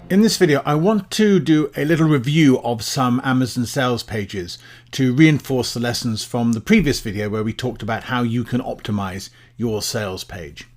In this video, I want to do a little review of some Amazon sales pages to reinforce the lessons from the previous video where we talked about how you can optimize your sales page.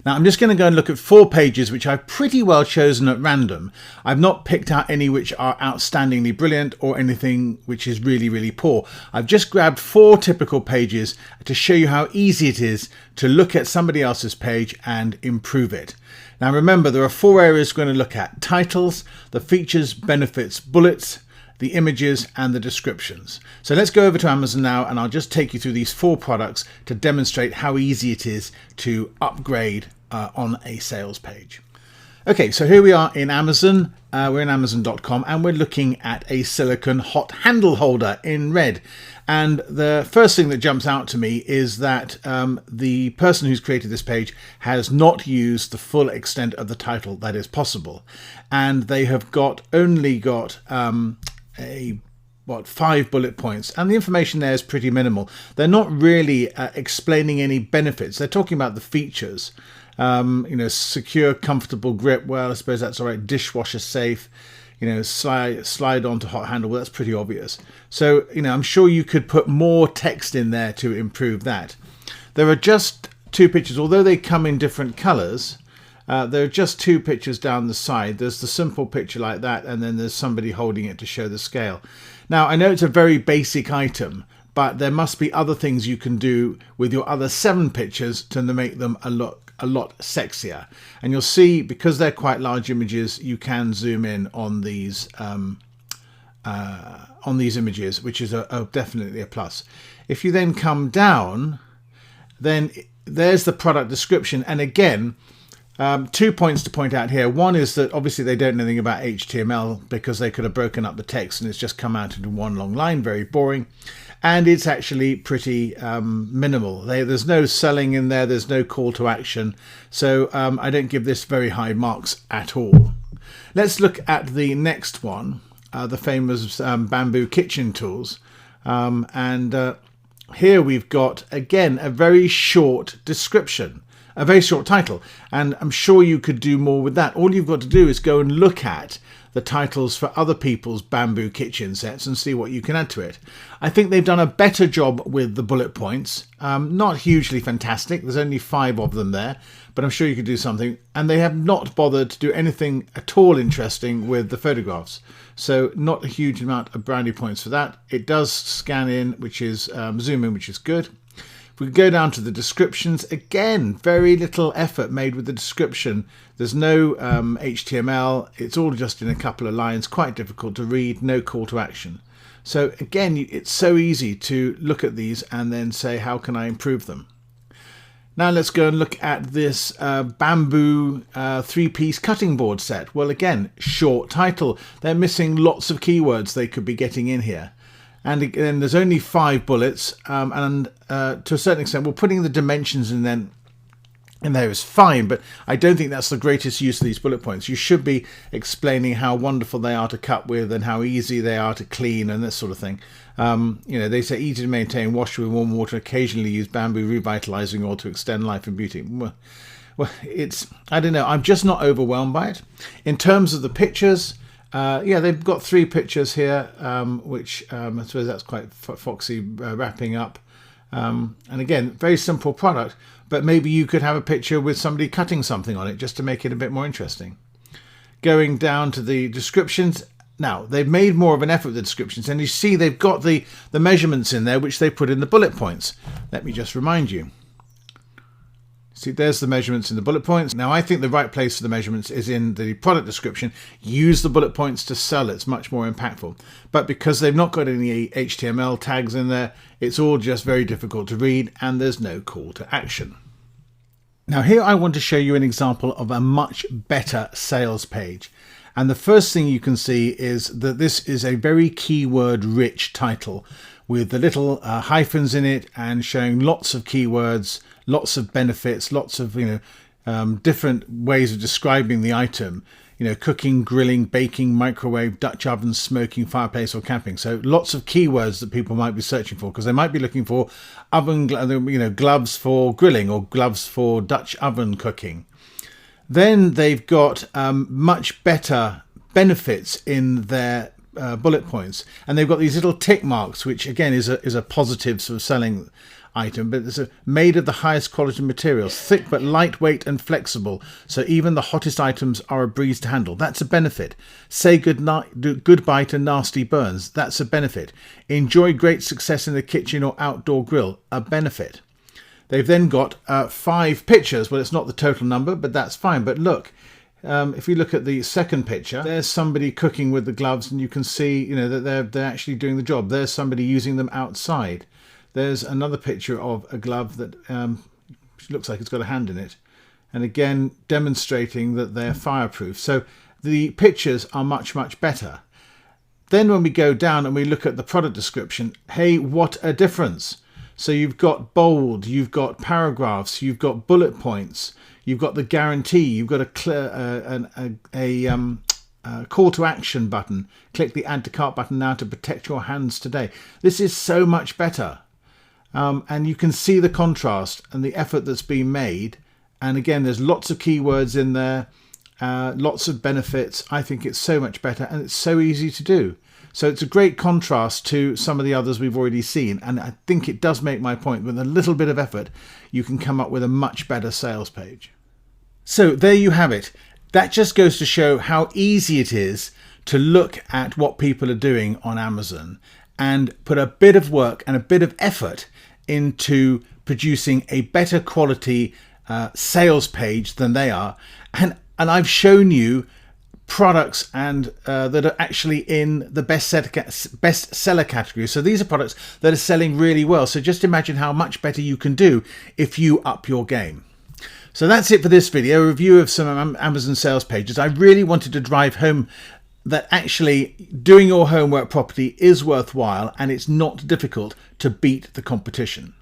Now, I'm just going to go and look at 4 pages which I've pretty well chosen at random. I've not picked out any which are outstandingly brilliant or anything which is really, really poor. I've just grabbed 4 typical pages to show you how easy it is to look at somebody else's page and improve it. Now remember, there are 4 areas we're going to look at: titles, the features, benefits, bullets, the images, and the descriptions. So let's go over to Amazon now, and I'll just take you through these 4 products to demonstrate how easy it is to upgrade on a sales page. Okay, so here we are in Amazon. We're in Amazon.com, and we're looking at a silicone hot handle holder in red. And the first thing that jumps out to me is that the person who's created this page has not used the full extent of the title that is possible. And they have only got 5 bullet points, and the information there is pretty minimal. They're not really explaining any benefits. They're talking about the features. Secure, comfortable grip. Well, I suppose that's all right. Dishwasher safe. Slide onto hot handle. Well, that's pretty obvious. So, I'm sure you could put more text in there to improve that. There are just 2 pictures, although they come in different colors. There are just 2 pictures down the side. There's the simple picture like that, and then there's somebody holding it to show the scale. Now, I know it's a very basic item, but there must be other things you can do with your other 7 pictures to make them a lot sexier. And you'll see, because they're quite large images, you can zoom in on these images, which is definitely a plus. If you then come down, then there's the product description. And again, 2 points to point out here. One is that obviously they don't know anything about HTML, because they could have broken up the text and it's just come out into one long line, very boring. And it's actually pretty minimal. There's no selling in there. There's no call to action. So I don't give this very high marks at all. Let's look at the next one, the famous bamboo kitchen tools. Here we've got, again, a very short description, a very short title. And I'm sure you could do more with that. All you've got to do is go and look at the titles for other people's bamboo kitchen sets and see what you can add to it. I think they've done a better job with the bullet points. Not hugely fantastic. There's only 5 of them there, but I'm sure you could do something. And they have not bothered to do anything at all interesting with the photographs. So not a huge amount of brownie points for that. It does scan in, which is zoom in, which is good. If we go down to the descriptions, again, very little effort made with the description. There's no HTML. It's all just in a couple of lines, quite difficult to read, no call to action. So again, it's so easy to look at these and then say, how can I improve them? Now let's go and look at this bamboo 3-piece cutting board set. Well, again, short title. They're missing lots of keywords they could be getting in here. And again, there's only 5 bullets, and to a certain extent, putting the dimensions in there is fine, but I don't think that's the greatest use of these bullet points. You should be explaining how wonderful they are to cut with and how easy they are to clean and this sort of thing. They say easy to maintain, wash with warm water, occasionally use bamboo revitalizing oil to extend life and beauty. Well, I don't know, I'm just not overwhelmed by it. In terms of the pictures, they've got 3 pictures here, which I suppose that's quite foxy wrapping up. And again, very simple product, but maybe you could have a picture with somebody cutting something on it just to make it a bit more interesting. Going down to the descriptions. Now, they've made more of an effort with the descriptions, and you see they've got the measurements in there, which they put in the bullet points. Let me just remind you. See, there's the measurements in the bullet points. Now, I think the right place for the measurements is in the product description. Use the bullet points to sell. It's much more impactful. But because they've not got any HTML tags in there, it's all just very difficult to read, and there's no call to action. Now, here I want to show you an example of a much better sales page. And the first thing you can see is that this is a very keyword-rich title with the little hyphens in it and showing lots of keywords, lots of benefits, lots of different ways of describing the item. Cooking, grilling, baking, microwave, Dutch oven, smoking, fireplace, or camping. So lots of keywords that people might be searching for, because they might be looking for oven, gloves for grilling or gloves for Dutch oven cooking. Then they've got much better benefits in their bullet points, and they've got these little tick marks, which again is a positive sort of selling item, but it's made of the highest quality materials, thick but lightweight and flexible, so even the hottest items are a breeze to handle. That's a benefit. Say goodbye to nasty burns. That's a benefit. Enjoy great success in the kitchen or outdoor grill. A benefit. They've then got 5 pictures. Well, it's not the total number, but that's fine. But look, if you look at the second picture, there's somebody cooking with the gloves, and you can see, you know, that they're actually doing the job. There's somebody using them outside. There's another picture of a glove that looks like it's got a hand in it, and again demonstrating that they're fireproof. So the pictures are much, much better. Then when we go down and we look at the product description, hey, what a difference. So you've got bold, you've got paragraphs, you've got bullet points, you've got the guarantee, you've got a call to action button. Click the add to cart button now to protect your hands today. This is so much better. And you can see the contrast and the effort that's been made. And again, there's lots of keywords in there, lots of benefits. I think it's so much better, and it's so easy to do. So it's a great contrast to some of the others we've already seen. And I think it does make my point. With a little bit of effort, you can come up with a much better sales page. So there you have it. That just goes to show how easy it is to look at what people are doing on Amazon and put a bit of work and a bit of effort into producing a better quality sales page than they are. And I've shown you products and that are actually in the bestseller category. So these are products that are selling really well. So just imagine how much better you can do if you up your game. So that's it for this video, a review of some Amazon sales pages. I really wanted to drive home that actually doing your homework properly is worthwhile, and it's not difficult to beat the competition.